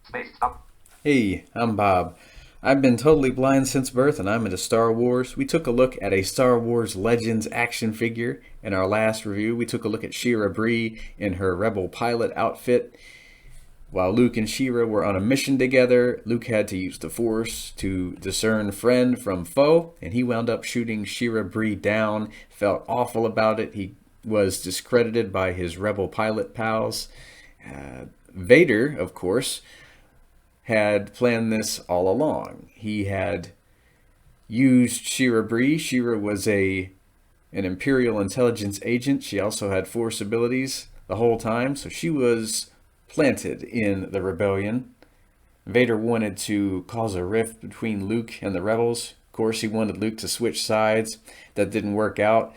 Space. Stop. Hey, I'm Bob. I've been totally blind since birth and I'm into Star Wars. We took a look at a Star Wars Legends action figure in our last review. We took a look at Shira Bree in her Rebel pilot outfit. While Luke and Shira were on a mission together, Luke had to use the Force to discern friend from foe, and he wound up shooting Shira Bree down. Felt awful about it. He was discredited by his Rebel pilot pals. Vader, of course, had planned this all along. He had used Shira Bree. Shira was an Imperial intelligence agent. She also had Force abilities the whole time, so she was planted in the rebellion. Vader wanted to cause a rift between Luke and the rebels. Of course, he wanted Luke to switch sides. That didn't work out,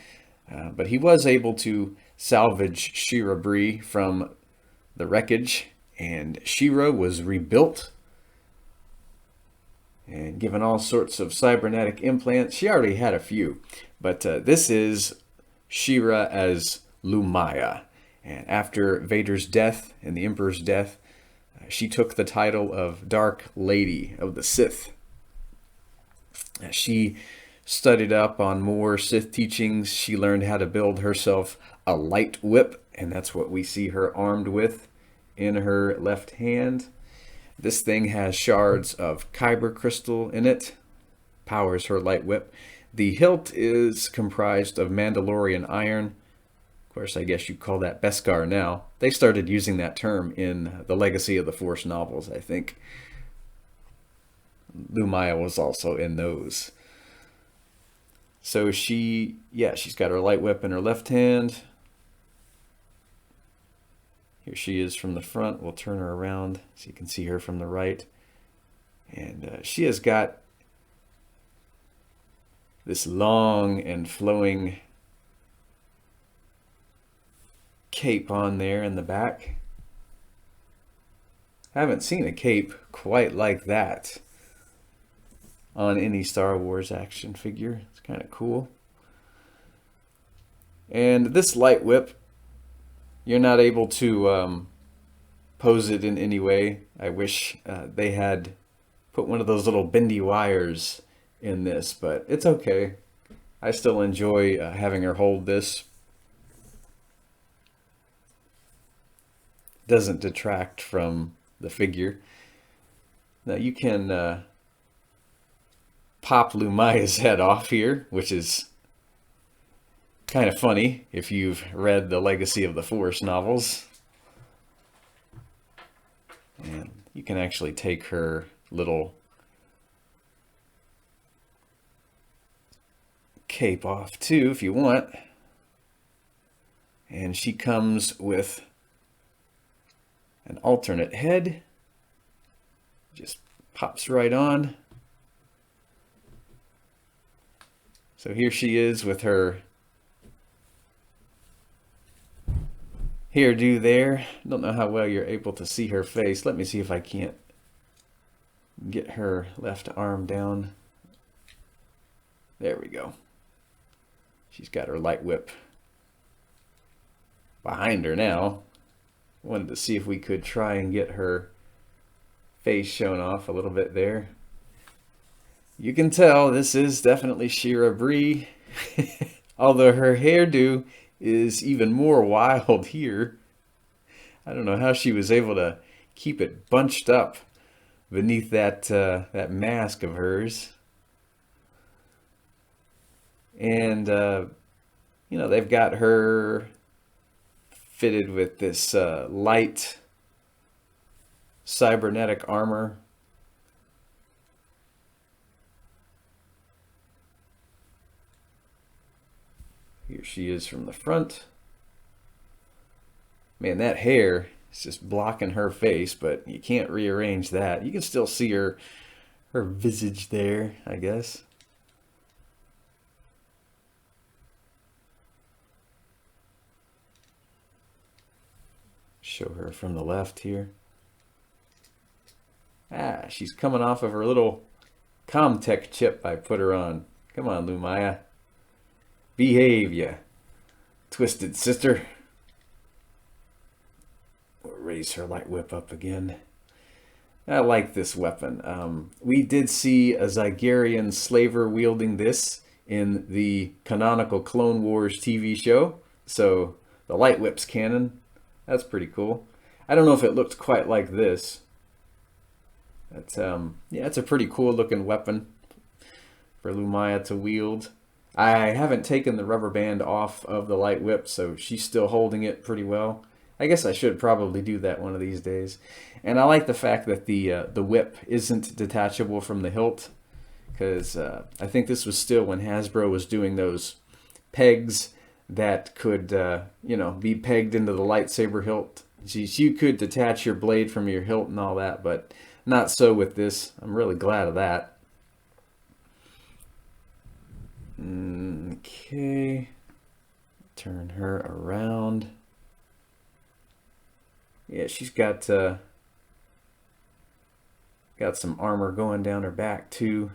but he was able to salvage Shira Bree from the wreckage, and Shira was rebuilt and given all sorts of cybernetic implants. She already had a few, but this is Shira as Lumiya. And after Vader's death and the Emperor's death, she took the title of Dark Lady of the Sith. She studied up on more Sith teachings. She learned how to build herself a light whip, and that's what we see her armed with in her left hand. This thing has shards of kyber crystal in it, powers her light whip. The hilt is comprised of Mandalorian iron. Of course, I guess you'd call that Beskar now. They started using that term in the Legacy of the Force novels, I think. Lumiya was also in those. So she's got her light whip in her left hand. Here she is from the front. We'll turn her around so you can see her from the right. And she has got this long and flowing cape on there in the back. I haven't seen a cape quite like that on any Star Wars action figure. It's kind of cool. And this light whip, you're not able to pose it in any way. I wish they had put one of those little bendy wires in this, but it's okay. I still enjoy having her hold this. Doesn't detract from the figure. Now you can pop Lumiya's head off here, which is kind of funny if you've read the Legacy of the Force novels. And you can actually take her little cape off too if you want. And she comes with an alternate head. Just pops right on. So here she is with her hairdo there. Don't know how well you're able to see her face. Let me see if I can't get her left arm down. There we go. She's got her light whip behind her now. Wanted to see if we could try and get her face shown off a little bit there. You can tell this is definitely Shira Bree, although her hairdo is even more wild here. I don't know how she was able to keep it bunched up beneath that mask of hers. And they've got her fitted with this light cybernetic armor. Here she is from the front. Man, that hair is just blocking her face, but you can't rearrange that. You can still see her visage there, I guess. Show her from the left here. She's coming off of her little Comtech chip I put her on. Come on, Lumiya. Behave, ya twisted sister. We'll raise her light whip up again. I like this weapon. We did see a Zygerian slaver wielding this in the canonical Clone Wars TV show. So the light whip's canon. That's pretty cool. I don't know if it looked quite like this. That's yeah, it's a pretty cool looking weapon for Lumiya to wield. I haven't taken the rubber band off of the light whip, so she's still holding it pretty well. I guess I should probably do that one of these days. And I like the fact that the whip isn't detachable from the hilt, because I think this was still when Hasbro was doing those pegs that could you know, be pegged into the lightsaber hilt. You could detach your blade from your hilt and all that, but not so with this. I'm really glad of that. Okay, turn her around. Yeah, she's got some armor going down her back too.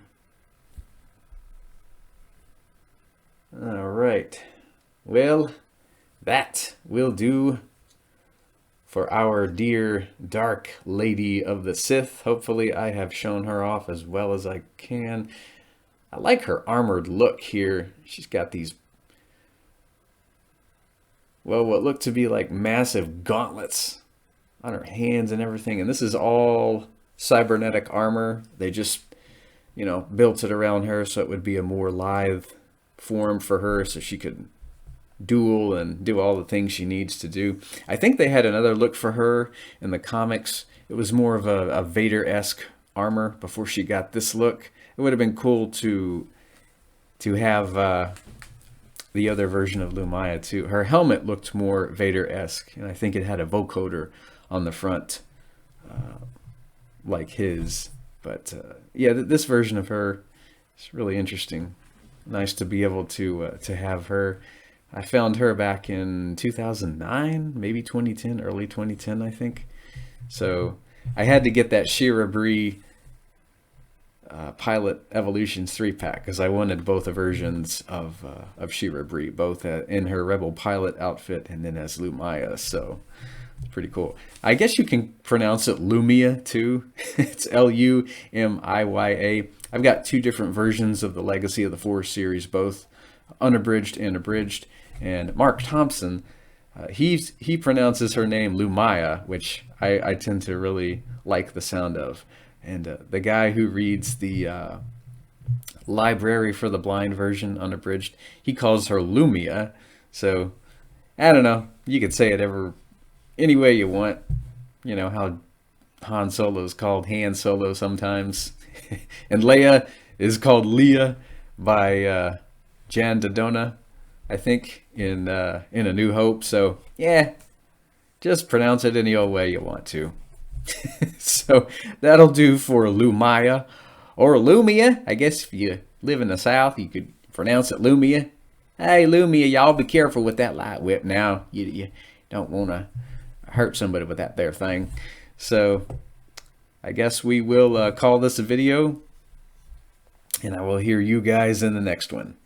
All right, well, that will do for our dear Dark Lady of the Sith. Hopefully I have shown her off as well as I can. I like her armored look here. She's got these, well, what look to be like massive gauntlets on her hands and everything. And this is all cybernetic armor. They just, you know, built it around her so it would be a more lithe form for her, so she could duel and do all the things she needs to do. I think they had another look for her in the comics. It was more of a Vader-esque armor before she got this look. It would have been cool to have the other version of Lumiya too. Her helmet looked more Vader-esque, and I think it had a vocoder on the front like his. But yeah, this version of her is really interesting. Nice to be able to have her. I found her back in 2009, maybe 2010, early 2010, I think. So I had to get that Shira Bree Pilot Evolutions 3-pack because I wanted both the versions of Shira Bree, both in her Rebel Pilot outfit and then as Lumiya. So it's pretty cool. I guess you can pronounce it Lumiya too. It's Lumiya. I've got two different versions of the Legacy of the Force series, both unabridged and abridged. And Mark Thompson, he pronounces her name Lumiya, which I tend to really like the sound of. And the guy who reads the Library for the Blind version unabridged, he calls her Lumiya. So I don't know, you could say it any way you want. You know how Han Solo is called Han Solo sometimes. And Leia is called Leia by Jan Dodona, I think, in A New Hope. So yeah, just pronounce it any old way you want to. So that'll do for Lumiya, or Lumiya. I guess if you live in the South, you could pronounce it Lumiya. Hey, Lumiya, y'all be careful with that light whip now. You don't want to hurt somebody with that there thing. So I guess we will call this a video, and I will hear you guys in the next one.